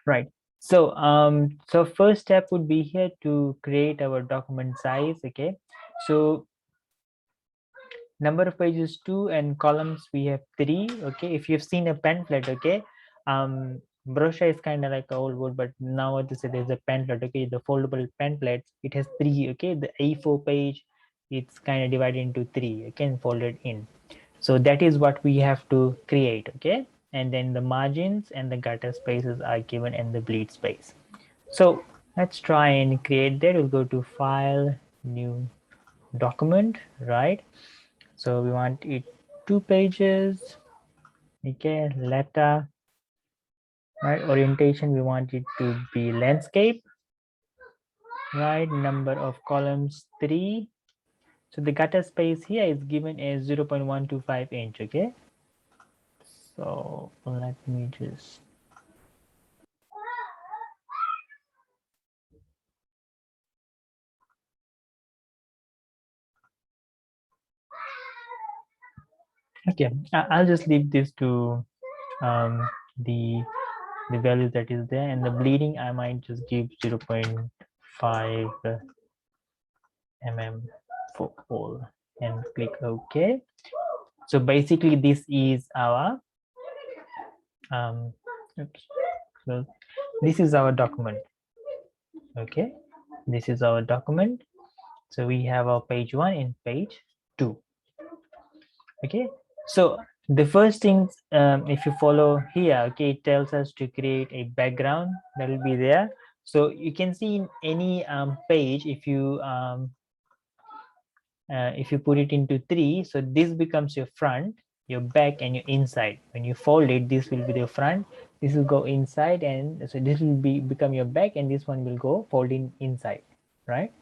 Right. So first step would be here to create our document size. Okay. So number of pages 2 and columns we have 3. Okay. If you've seen a pamphlet, okay, brochure is kind of like a old word, but now there's a pamphlet. Okay, the foldable pamphlets, it has 3. Okay, the A4 page, it's kind of divided into 3. You can fold it in. So that is what we have to create. Okay, and then the margins and the gutter spaces are given and the bleed space. So let's try and create that. We'll go to file, new document, right? So we want it 2 pages. Okay, letter, right? Orientation, we want it to be landscape, right? Number of columns 3. So the gutter space here is given as 0.125 inch. Okay, so let me just okay, I'll just leave this to um, the value that is there, and the bleeding I might just give 0.5 mm for all and click OK. So basically this is our oops, so this is our document. Okay, this is our document. So we have our page 1 and page 2. Okay, so the first thing, if you follow here, okay, it tells us to create a background that will be there. So you can see in any page, if you put it into 3, so this becomes your front, your back, and your inside. When you fold it, this will be the front, this will go inside, and so this will become your back, and this one will go folding inside, right?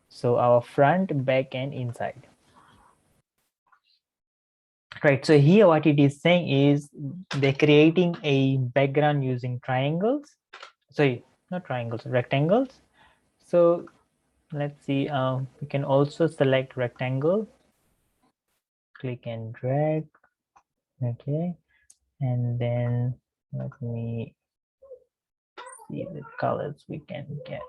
So our front, back, and inside. Right, so here what it is saying is they're creating a background using triangles. Sorry, not triangles, rectangles. So let's see, we can also select rectangle, click and drag. Okay, and then let me see the colors we can get.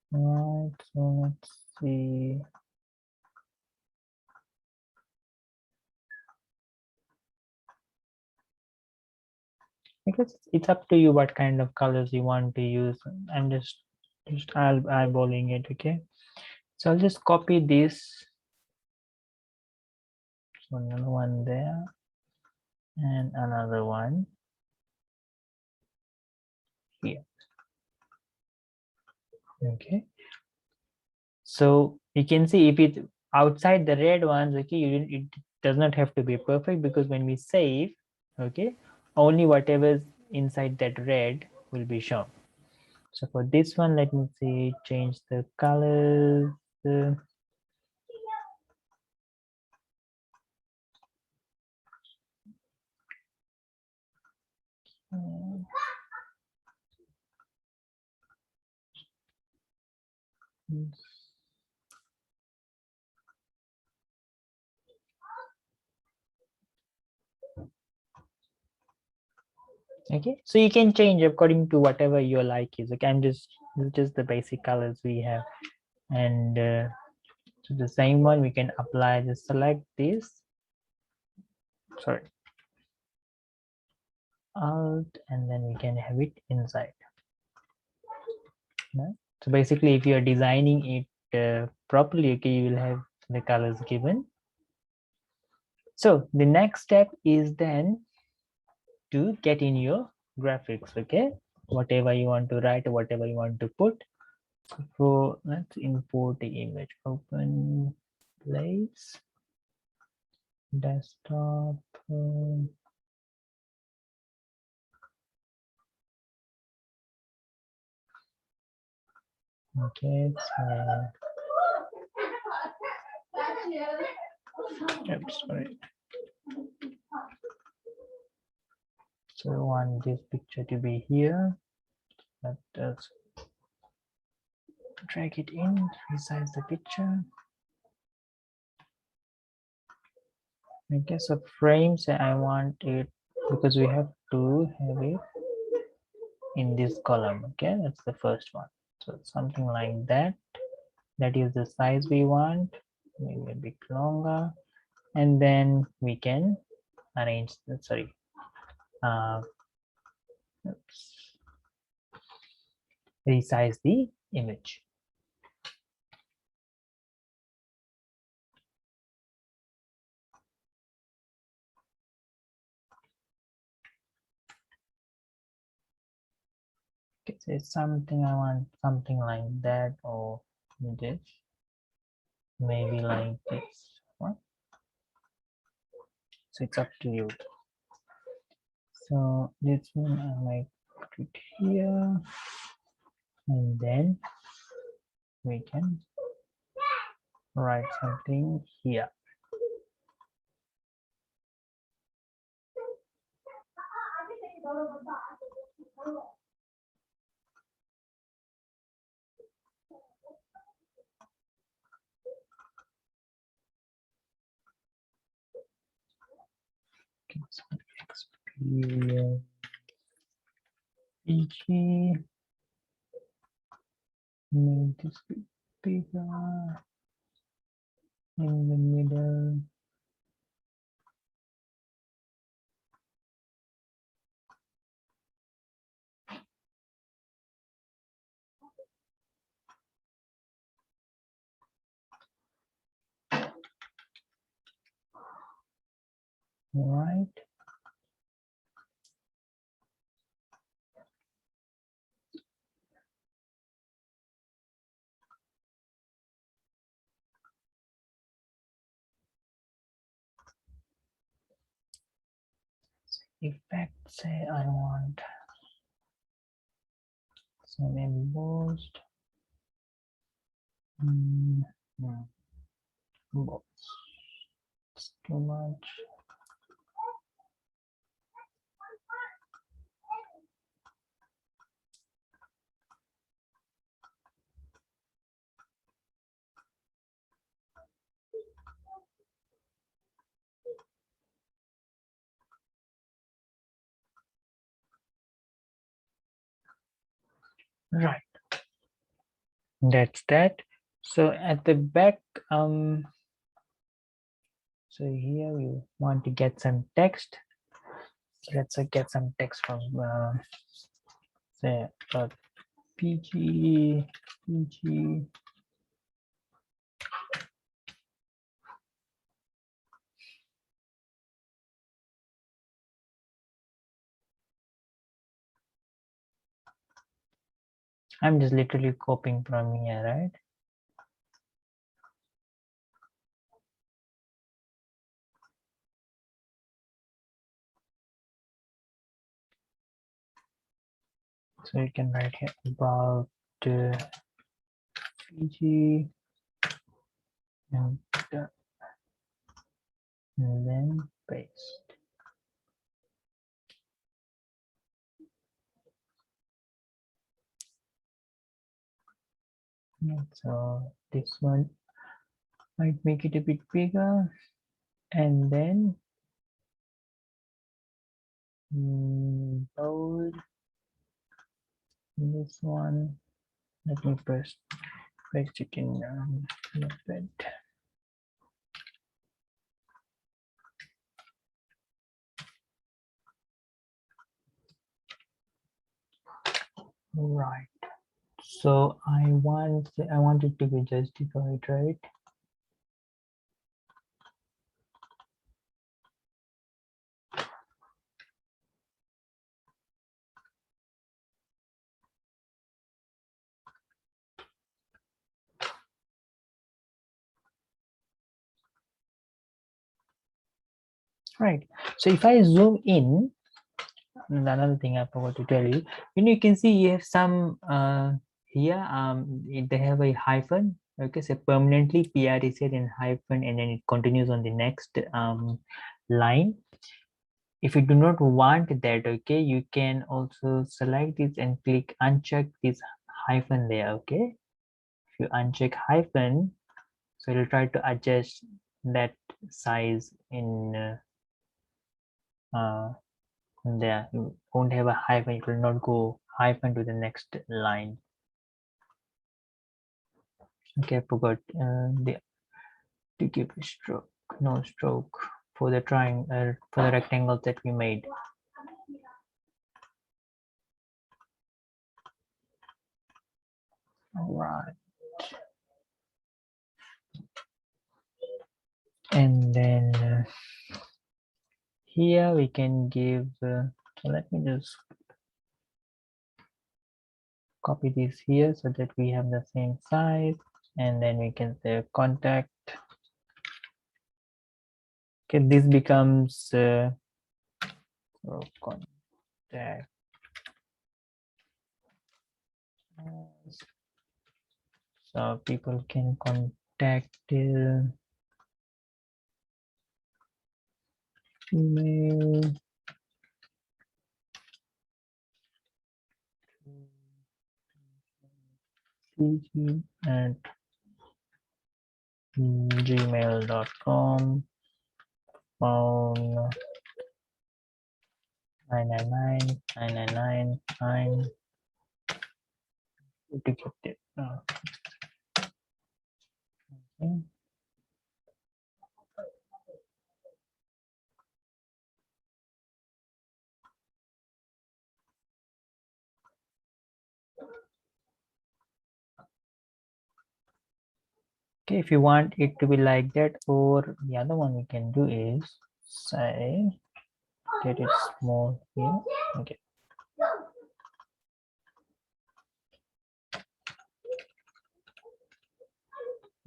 Right, so let's see. Because it's up to you what kind of colors you want to use. I'm just eyeballing it. Okay, so I'll just copy this. So another one there and another one here. Okay, so you can see if it's outside the red ones, okay, it does not have to be perfect, because when we save, okay, only whatever's inside that red will be shown. So for this one, let me see, change the colors. Okay, so you can change according to whatever your like is. Okay, I'm just the basic colors we have, and so the same one we can apply. Just select this, sorry, alt, and then we can have it inside. Right? So basically, if you are designing it properly, okay, you will have the colors given. So the next step is then to get in your graphics. Okay, whatever you want to write, whatever you want to put. So let's import the image. Open place, desktop. Okay, so Oops, sorry. So I want this picture to be here. Let us drag it in, resize the picture. I guess the frames I want it because we have to have it in this column. Okay, that's the first one. So something like that. That is the size we want, maybe a bit longer, and then we can arrange the resize the image. Okay, so it's something I want something like that, or this, maybe like this one. So it's up to you. So this one I might put it here, and then we can write something here. Experience PG, make this bit bigger in the middle. Right. Effect, say I want some embossed. It's too much. Right. That's that. So at the back, so here we want to get some text. Let's get some text from say PG. I'm just literally copying from here, right? So you can write here about PG and then paste. So this one might make it a bit bigger, and then bold. This one, let me paste it in Notepad. Right. So I want it to be justified, right? Right. So if I zoom in, another thing I forgot to tell you, you can see you have some here. They have a hyphen. Okay, so permanently PR is here in hyphen and then it continues on the next line. If you do not want that, okay, you can also select this and click uncheck this hyphen there. Okay, if you uncheck hyphen, so it'll try to adjust that size in there. You won't have a hyphen, it will not go hyphen to the next line. Okay, I forgot to give a stroke, no stroke for the triangle, for the rectangles that we made. All right. And then here we can give, so let me just copy this here so that we have the same size, and then we can say contact. Okay, this becomes contact. So people can contact email at gmail.com, phone 999 to get it. Okay. Okay, if you want it to be like that, or the other one we can do is say get it small here. Okay.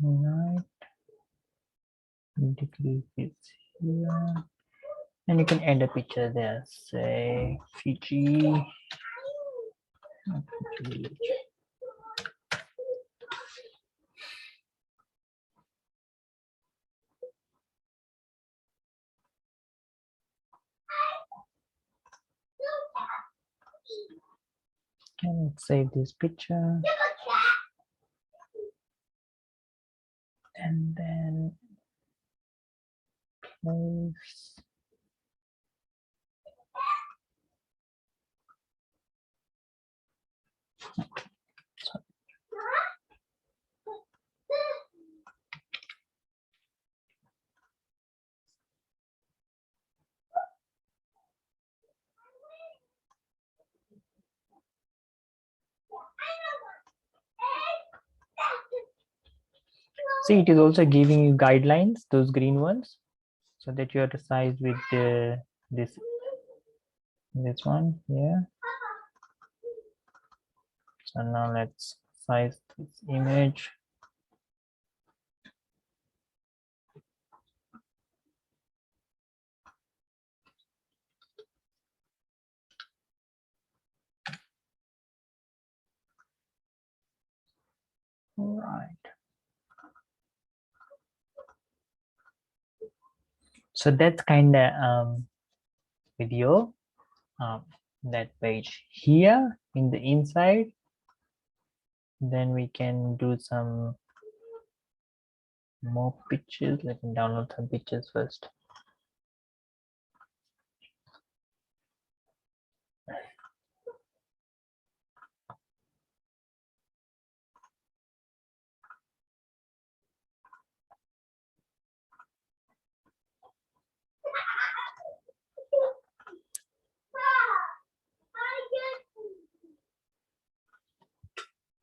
Right. Decrease this here. And you can add a picture there. Say Fiji. And let's save this picture. And then place. See, it is also giving you guidelines, those green ones, so that you have to size with this one here. So now let's size this image. All right. So that's kind of video, that page here in the inside. Then we can do some more pictures. Let me download some pictures first.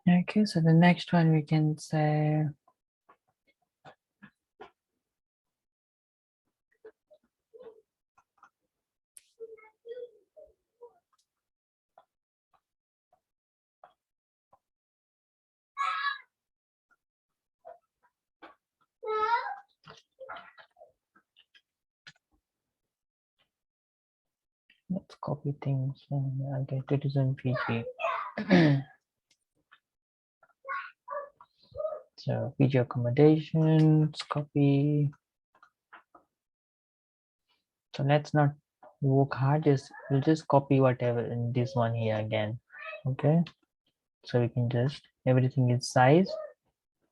Okay, so the next one we can say let's copy things. Okay, it is on PG. So PG accommodations, copy. So let's not work hard, we'll just copy whatever in this one here again. Okay, so we can just, everything is size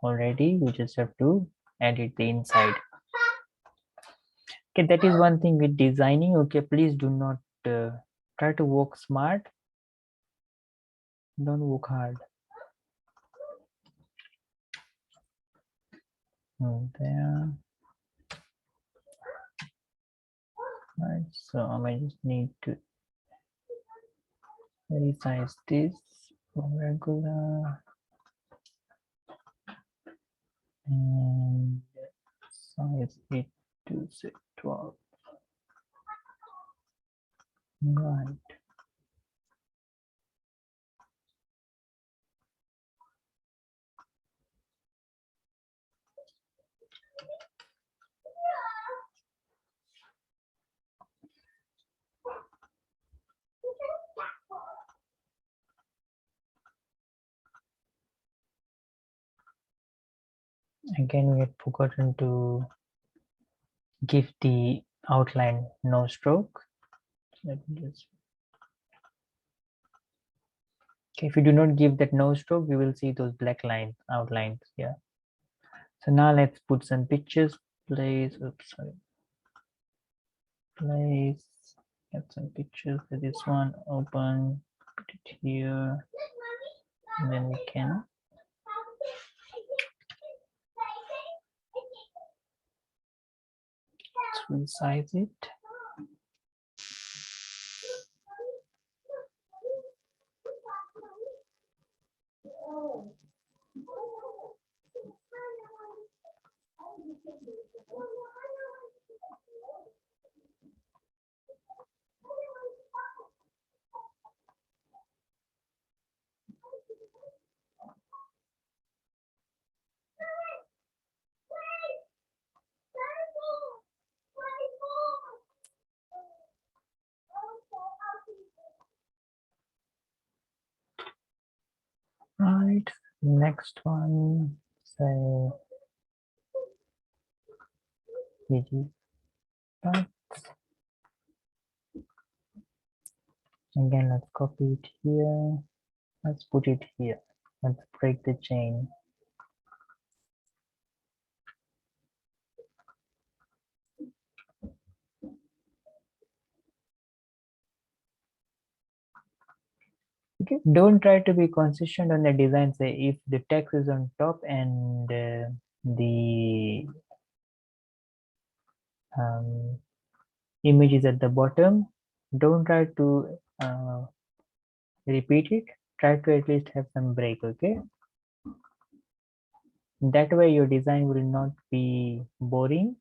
already, we just have to edit the inside. Okay, that is one thing with designing. Okay, please do not try to work smart, don't work hard. There, right, so I might just need to resize this from regular and size it to say 12. Right. Again, we had forgotten to give the outline no stroke. Let me just, okay, if you do not give that no stroke, we will see those black lines outlines. Yeah. So now let's put some pictures. Place, oops, sorry. Place, get some pictures for this one. Open, put it here, and then we can resize it. Right, next one, say PG. Right. Again, let's copy it here. Let's put it here. Let's break the chain. Okay, don't try to be consistent on the design. Say if the text is on top and the image is at the bottom, don't try to repeat it. Try to at least have some break. Okay, that way your design will not be boring.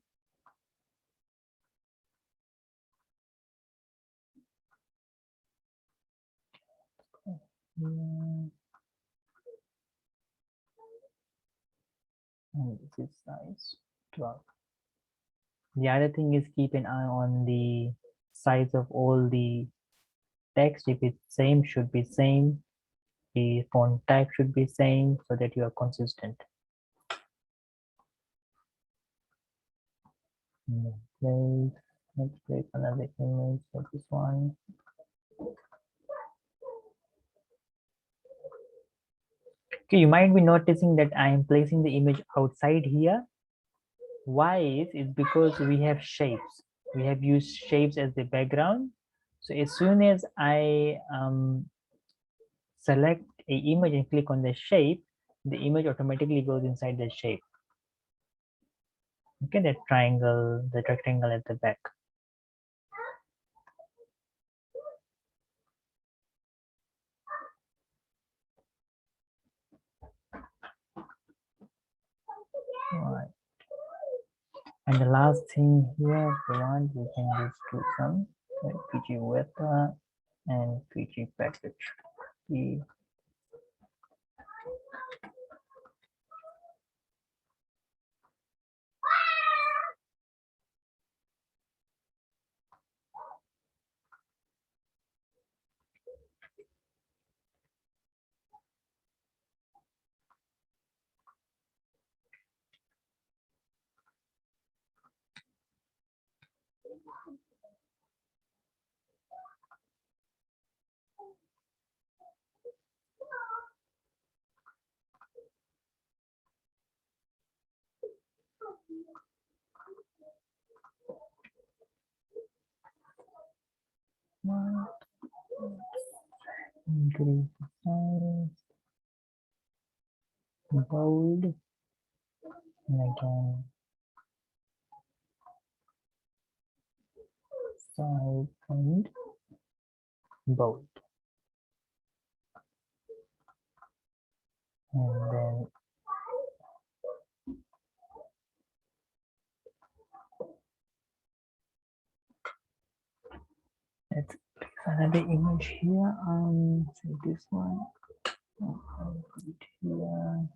And this is size 12. The other thing is keep an eye on the size of all the text. If it's same, should be same. The font type should be same so that you are consistent. Let's place another image for this one. Okay, you might be noticing that I am placing the image outside here. Why is because we have shapes. We have used shapes as the background. So as soon as I select a image and click on the shape, the image automatically goes inside the shape. Okay, that triangle, the rectangle at the back. Right. And the last thing here, if you want, we can just do some PG weather and PG package. Increase the size, bold, and again size and bold, and then let's place another image here. So this one. I'll put it here.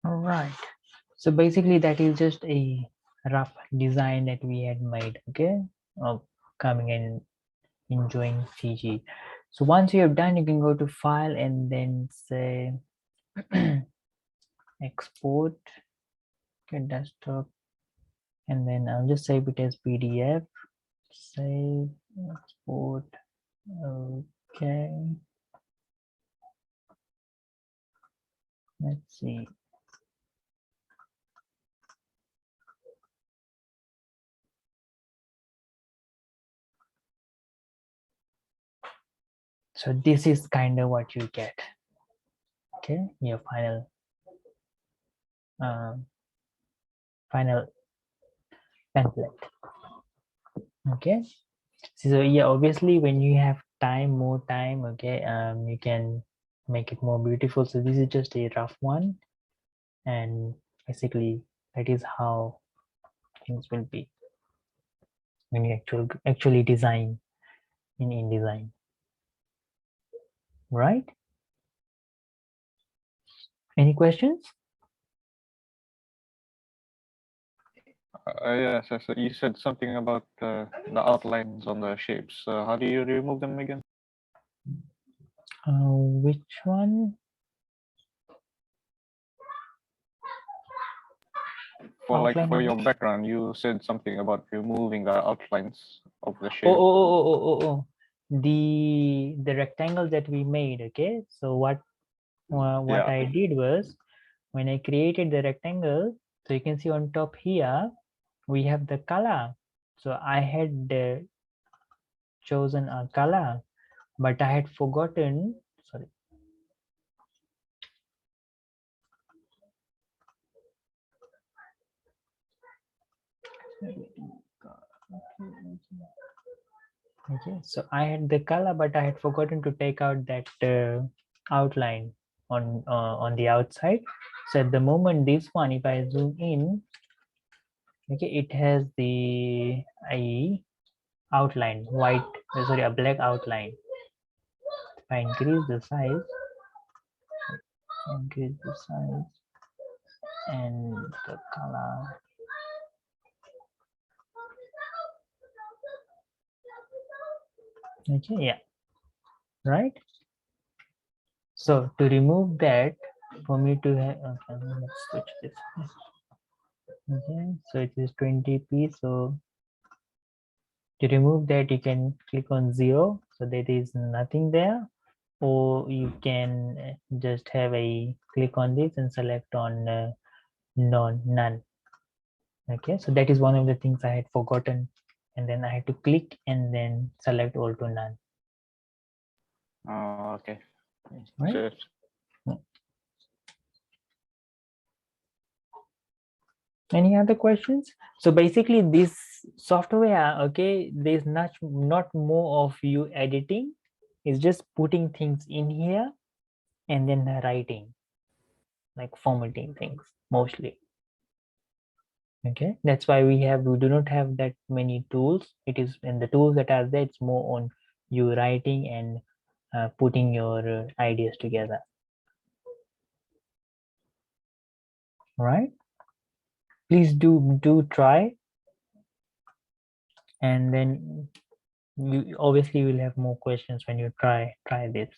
All right. So basically that is just a rough design that we had made, okay, of coming and enjoying CG. So once you have done, you can go to file and then say export, okay, desktop, and then I'll just save it as PDF, save, export, okay. Let's see. So this is kind of what you get, okay, your final template, okay. So yeah, obviously when you have more time, okay, you can make it more beautiful. So this is just a rough one, and basically that is how things will be when you actually design in InDesign, right? Any questions? Yes, yes, you said something about the outlines on the shapes. How do you remove them again? Which one? For your background, you said something about removing the outlines of the shape. Oh. The rectangle that we made, okay. So what Yeah. I did was, when I created the rectangle, so you can see on top here we have the color. So I had chosen a color, but I had forgotten, sorry, okay, so I had the color, but I had forgotten to take out that outline on the outside. So at the moment, this one, if I zoom in, okay, it has the outline, white, sorry, a black outline. If I increase the size, and the color, okay, yeah, right. So to remove that, for me to have, okay, let's switch this, okay, so it is 20p. So to remove that, you can click on 0, so there is nothing there. or you can just have a click on this and select on none. Okay, so that is one of the things I had forgotten, and then I had to click and then select all to none. Oh, okay. Right. Good. Any other questions? So basically this software, okay, there's not more of you editing, it's just putting things in here and then writing, like formatting things mostly. Okay, that's why we do not have that many tools. It is, and the tools that are there, it's more on you writing and putting your ideas together. Right, please do try, and then you obviously will have more questions when you try this.